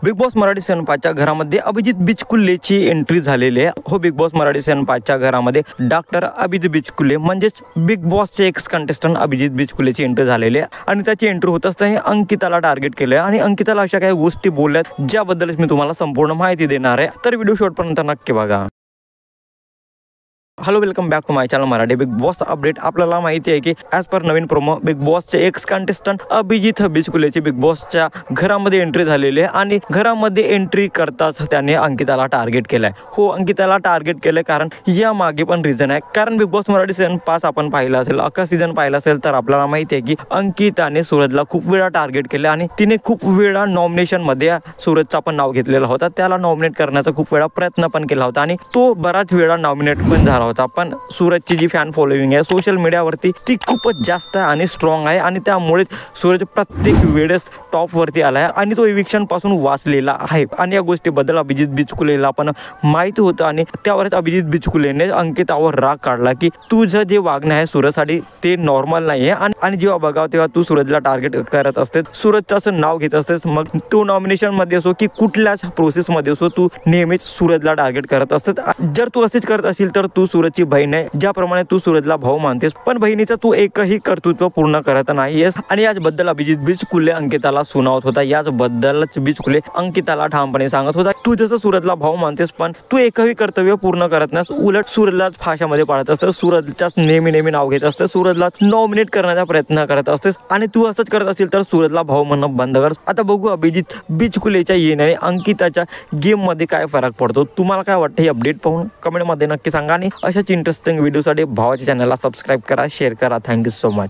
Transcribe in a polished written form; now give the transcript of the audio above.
Big Boss Marathi season 5च्या घरामध्ये अभिजित बिचकुलेची एंट्री झालेली आहे। हो, बिग बॉस मराठी सीझन 5च्या घरामध्ये डॉक्टर अभिजित बिचकुले म्हणजेच बिग बॉसचे एक्स कंटेस्टंट अभिजित बिचकुलेची एंट्री झालेली आहे आणि त्याची एंट्री होत असताना अंकिताला टार्गेट केलं आणि अंकिताला अशा काही गोष्टी बोलल्यात ज्याबद्दल मी तुम्हाला संपूर्ण माहिती देणार आहे, तर व्हिडिओ शेवटपर्यंत नक्की बघा। Hello, welcome back to my channel Marathi Bigg Boss update. आपल्याला माहिती आहे की ॲज पर नवीन प्रोमो बिग बॉसचे एक्स कंटेस्टंट अभिजित बिचकुलेची बिग बॉसच्या घरामध्ये एंट्री झालेली आहे आणि घरामध्ये एंट्री करताच त्याने अंकिताला टार्गेट केलंय। हो, अंकिताला टार्गेट केलंय कारण या मागे पण रिझन आहे। कारण बिग बॉस मराठी सीझन 5 आपण पाहिला असेल, अख्खा सीझन पाहिला असेल तर आपल्याला माहिती आहे की अंकिताने सूरजला खूप वेळा टार्गेट केलं आणि तिने खूप वेळा नॉमिनेशन मध्ये सूरजचा पण नाव घेतलेला होता, त्याला नॉमिनेट करण्याचा खूप वेळा प्रयत्न पण केला होता आणि तो बराच वेळा नॉमिनेट पण झाला होता। पण सूरजची जी फॅन फॉलोइंग आहे सोशल मीडियावरती ती खूपच जास्त आणि स्ट्रॉंग आहे आणि त्यामुळे सूरज प्रत्येक वेळेस टॉप वरती आलाय आणि तो इविक्शन पासून वाचलेला आहे आणि या गोष्टीबद्दल अभिजित बिचकुलेला पण माहिती होतं आणि त्यावरच अभिजित बिचकुलेने अंकितावर राग काढला की तुझं जे वागणं आहे सूरजसाठी ते नॉर्मल नाही आहे आणि जेव्हा बघावं तेव्हा तू सूरजला टार्गेट करत असते, सूरजचं असं नाव घेत असतेस, मग तू नॉमिनेशन मध्ये असो की कुठल्याच प्रोसेस मध्ये असो तू नेहमीच सूरजला टार्गेट करत असते। जर तू असेच करत असेल तर तू सूरजची बहीण आहे, ज्याप्रमाणे तू सूरजला भाऊ मानतेस पण बहिणीचं तू एकही कर्तृत्व पूर्ण करत नाहीयेस आणि याचबद्दल अभिजित बिचकुले अंकिताला सुनावत होता। याचबद्दलच बिचकुले अंकिताला ठामपणे सांगत होता, तू जसं सूरजला भाऊ मानतेस पण तू एकही कर्तव्य पूर्ण करत नाहीस, उलट सूरजला फाशामध्ये पाडत असतेस, सूरजच्याच नेहमी नाव घेत असतेस, सूरजला नॉमिनेट करण्याचा प्रयत्न करत असतेस आणि तू असंच करत असेल तर सूरजला भाऊ म्हणणं बंद कर। आता बघू अभिजित बिचकुलेच्या येण्याने अंकिताच्या गेम मध्ये काय फरक पडतो। तुम्हाला काय वाटतं हे अपडेट पाहून कमेंट मध्ये नक्की सांगा आणि अशाच इंटरेस्टिंग व्हिडिओसाठी भावाच्या चॅनलला सबस्क्राईब करा, शेअर करा। Thank you so much.